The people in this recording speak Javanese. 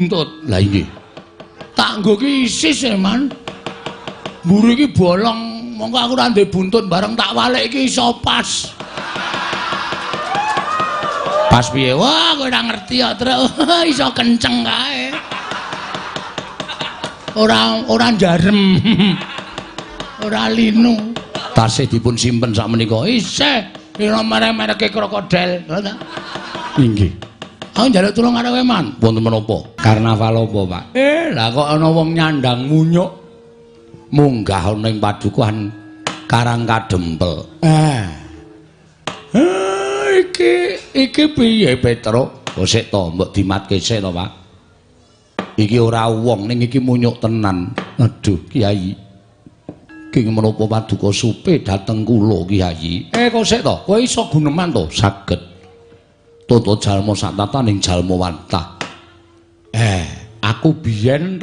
buntut. Lah iki. Tak nggo ki isis e, Man. Mburi iki bolong, mongko aku ora ndek buntut bareng tak walik iki iso pas. Pas piye? Wah, kowe ora ngerti ya, Truk. Iso kenceng kae. Ora njarem. Ora linu. Tasih dipun simpen sak menika. Isih ira merek-mereke krokodil. Inggih. Aku njaluk tulung karo kowe, Man. Wonten menapa? Karnaval apa, Pak? Lah kok ana wong nyandang munyuk munggah ning padukuhan Karang Kadempel. Iki piye, Petruk? Kok sik to, mbok dimatke sik to, Pak. Iki ora wong ning iki munyuk tenan. Aduh, Kiai. Ki menapa paduka supe dateng kula, Kiai. Kok sik to, kowe iso guneman to? Saged. Toto jalma sak tataning jalma wantah. Aku biyen